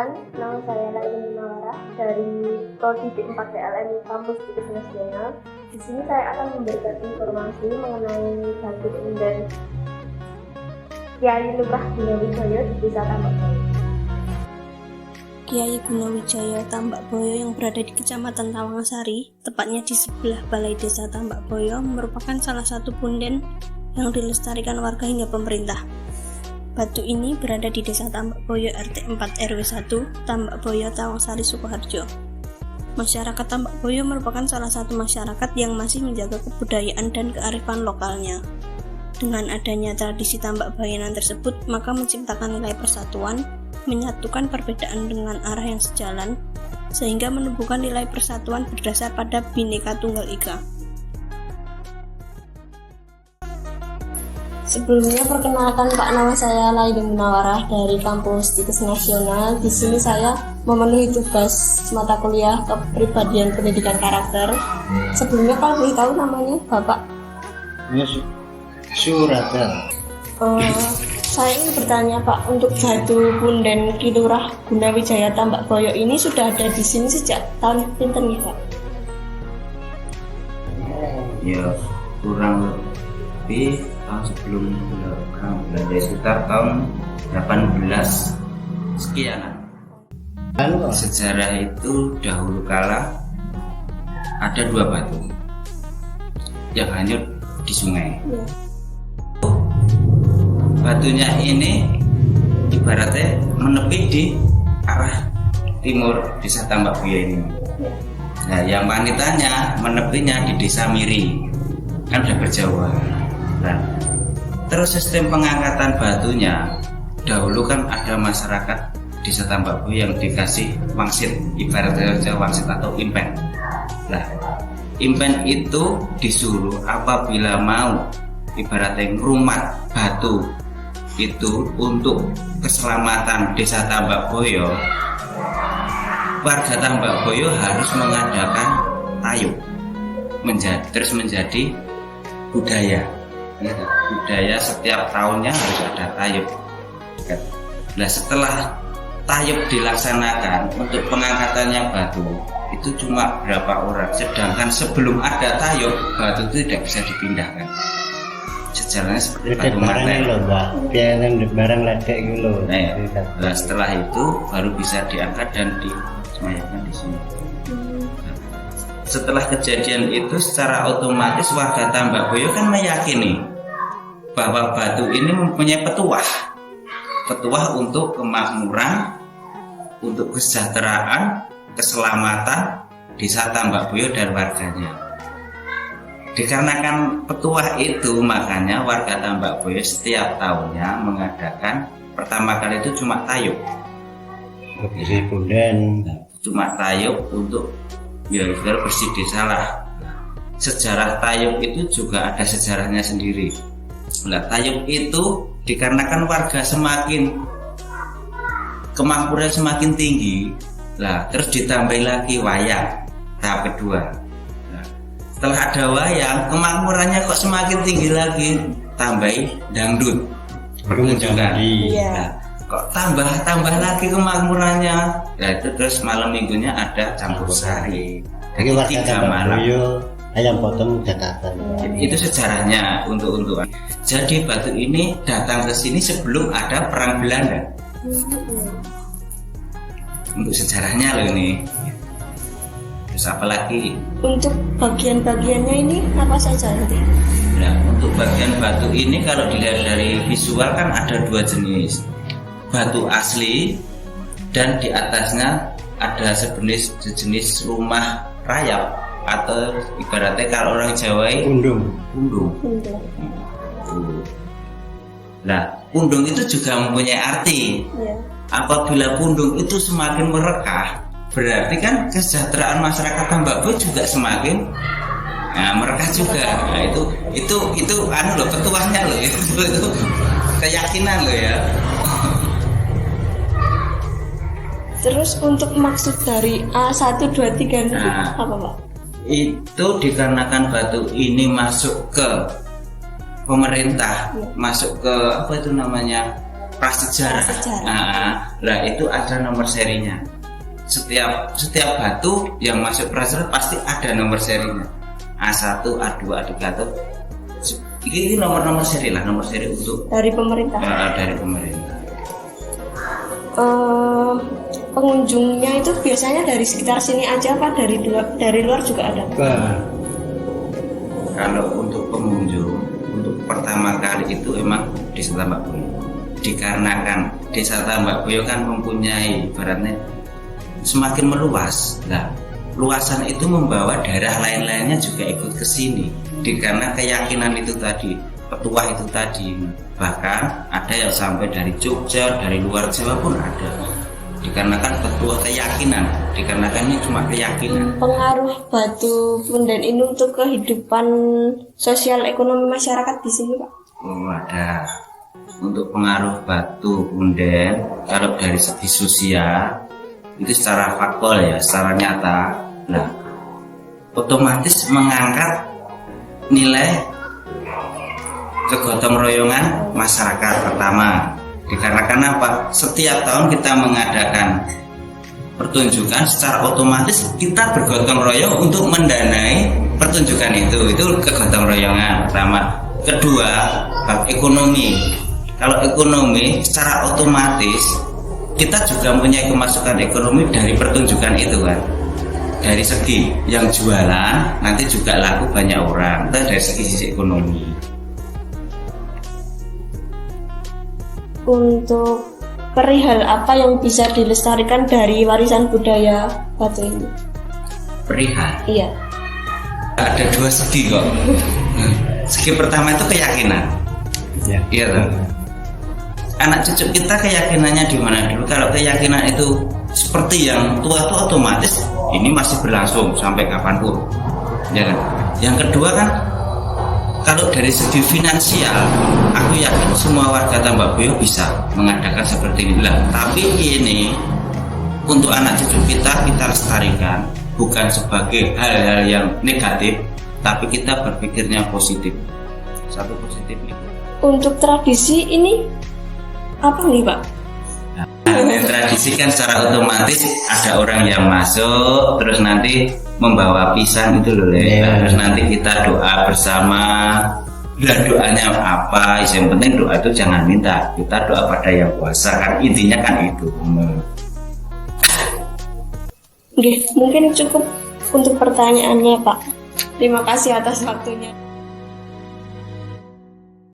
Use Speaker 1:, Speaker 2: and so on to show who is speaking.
Speaker 1: Perkenalkan, nama saya Laila Munawara dari Prodi D4 PLN Kampus Tikus Nasional. Di sini saya akan memberikan informasi mengenai batu punden Kiai Lurah Gunawijaya di Desa Tambakboyo.
Speaker 2: Kiai Gunawijaya Tambakboyo yang berada di Kecamatan Tawangsari, tepatnya di sebelah Balai Desa Tambakboyo, merupakan salah satu punden yang dilestarikan warga hingga pemerintah. Batu ini berada di Desa Tambakboyo RT 4 RW 1, Tambakboyo, Tawangsari, Sukoharjo. Masyarakat Tambakboyo merupakan salah satu masyarakat yang masih menjaga kebudayaan dan kearifan lokalnya. Dengan adanya tradisi tambakboyoan tersebut, maka menciptakan nilai persatuan, menyatukan perbedaan dengan arah yang sejalan, sehingga menumbuhkan nilai persatuan berdasar pada Bhinneka Tunggal Ika.
Speaker 1: Sebelumnya perkenalkan Pak, nama saya Laila Munawara dari Kampus Tikus Nasional. Di sini saya memenuhi tugas mata kuliah Kepribadian Pendidikan Karakter. Sebelumnya kalau boleh tahu namanya Bapak?
Speaker 3: Surata.
Speaker 1: Saya ingin bertanya Pak, untuk batu punden Ki Lurah Gunawijaya Tambakboyo ini sudah ada di sini sejak tahun pinten nih Pak?
Speaker 3: Ya kurang lebih tahun sebelum Belanda, sekitar tahun 18 sekian. Sejarah itu dahulu kala ada dua batu yang hanyut di sungai.
Speaker 1: Ya.
Speaker 3: Batunya ini ibaratnya menepi di arah timur Desa Tambakboyo ini. Nah, yang wanitanya menepinya di Desa Miri, kan udah berjauhan. Nah, terus sistem pengangkatan batunya dahulu kan ada masyarakat Desa Tambakboyo yang dikasih wangsit, ibaratnya wangsit atau impen. Nah, impen itu disuruh apabila mau ibaratnya rumah batu itu untuk keselamatan Desa Tambakboyo, warga Tambakboyo harus mengadakan tayub, terus menjadi budaya. Budaya setiap tahunnya harus ada tayub. Nah, setelah tayub dilaksanakan untuk pengangkatannya batu itu cuma berapa orang, sedangkan sebelum ada tayub batu itu tidak bisa dipindahkan. Sejarahnya seperti batu mati.
Speaker 4: Barang ledek gitu.
Speaker 3: Nah, setelah itu baru bisa diangkat dan disemayamkan di sini. Setelah kejadian itu secara otomatis warga Tambakboyo kan meyakini bahwa batu ini mempunyai petuah untuk kemakmuran, untuk kesejahteraan, keselamatan Desa Tambakboyo dan warganya. Dikarenakan petuah itu, makanya warga Tambakboyo setiap tahunnya mengadakan, pertama kali itu cuma tayub.
Speaker 4: Bersih punden.
Speaker 3: Cuma tayub untuk bersih desa lah. Sejarah tayub itu juga ada sejarahnya sendiri. Nah, tayub itu dikarenakan warga semakin kemakmuran semakin tinggi, lah terus ditambah lagi wayang tahap kedua. Nah, setelah ada wayang, kemakmurannya kok semakin tinggi lagi, tambahi dangdut pertunjukan. Nah, kok tambah lagi kemakmurannya. Nah, itu terus malam minggunya ada campur sari.
Speaker 4: Jadi warga Tambakboyo ayam potong Jakarta.
Speaker 3: Itu sejarahnya untuk. Jadi batu ini datang ke sini sebelum ada perang Belanda. Untuk sejarahnya loh ini. Terus apalagi?
Speaker 1: Untuk bagian-bagiannya ini apa saja nanti?
Speaker 3: Nah, untuk bagian batu ini kalau dilihat dari visual kan ada dua jenis. Batu asli dan di atasnya ada sejenis rumah rayap atau ibaratnya kalau orang Jawa
Speaker 4: Pundung.
Speaker 3: Nah, pundung itu juga mempunyai arti.
Speaker 1: Ya. Apabila
Speaker 3: Pundung itu semakin merekah, berarti kan kesejahteraan masyarakat Tambakboyo juga semakin merekah juga. Nah, itu loh, petuahnya loh, itu keyakinan loh ya.
Speaker 1: Terus untuk maksud dari A1, 2, 3 itu apa Pak?
Speaker 3: Itu dikarenakan batu ini masuk ke pemerintah, masuk ke apa itu namanya, prasejarah. Lah itu ada nomor serinya. Setiap batu yang masuk prasejarah pasti ada nomor serinya. A1, A2, A3 atau ini nomor seri lah, nomor seri untuk
Speaker 1: dari pemerintah.
Speaker 3: Dari pemerintah.
Speaker 1: Pengunjungnya itu biasanya dari sekitar sini aja apa dari luar juga ada?
Speaker 3: Kalau untuk pengunjung, untuk pertama kali itu emang Desa Tambak Boyo. Dikarenakan Desa Tambak Boyo kan mempunyai ibaratnya semakin meluas. Nah, luasan itu membawa daerah lain-lainnya juga ikut ke sini. Dikarenakan keyakinan itu tadi, petuah itu tadi. Bahkan ada yang sampai dari Jogja, dari luar Jawa pun ada. Dikarenakan petuah keyakinan, dikarenakan ini cuma keyakinan.
Speaker 1: Pengaruh batu punden ini untuk kehidupan sosial ekonomi masyarakat di sini, Pak?
Speaker 3: Oh, ada. Untuk pengaruh batu punden, kalau dari segi sosial itu secara faktual ya, secara nyata, nah otomatis mengangkat nilai kegotong royongan masyarakat pertama. Dikarenakan apa? Setiap tahun kita mengadakan pertunjukan, secara otomatis kita bergotong royong untuk mendanai pertunjukan itu kegotong royongan pertama. Kedua, bab ekonomi. Kalau ekonomi secara otomatis kita juga mempunyai kemasukan ekonomi dari pertunjukan itu kan. Dari segi yang jualan nanti juga laku banyak orang, itu dari sisi ekonomi.
Speaker 1: Untuk perihal apa yang bisa dilestarikan dari warisan budaya batu ini?
Speaker 3: Perihal?
Speaker 1: Iya.
Speaker 3: Ada dua segi kok. Segi pertama itu keyakinan. Iya toh. Anak cucu kita keyakinannya di mana dulu? Kalau keyakinan itu seperti yang tua itu otomatis ini masih berlangsung sampai kapanpun, ya kan? Yang kedua kan, kalau dari segi finansial, aku yakin semua warga Tambak Boyo bisa mengadakan seperti ini. Tapi ini untuk anak cucu kita lestarikan, bukan sebagai hal-hal yang negatif, tapi kita berpikirnya positif. Satu positif itu.
Speaker 1: Untuk tradisi ini apa nih, Pak?
Speaker 3: Yang tradisi kan secara otomatis ada orang yang masuk, terus nanti membawa pisang itu loh, terus nanti kita doa bersama. Dan doanya apa? Yang penting doa itu jangan minta, kita doa pada yang kuasa kan, intinya kan itu.
Speaker 1: Oke, mungkin cukup untuk pertanyaannya, Pak. Terima kasih atas waktunya.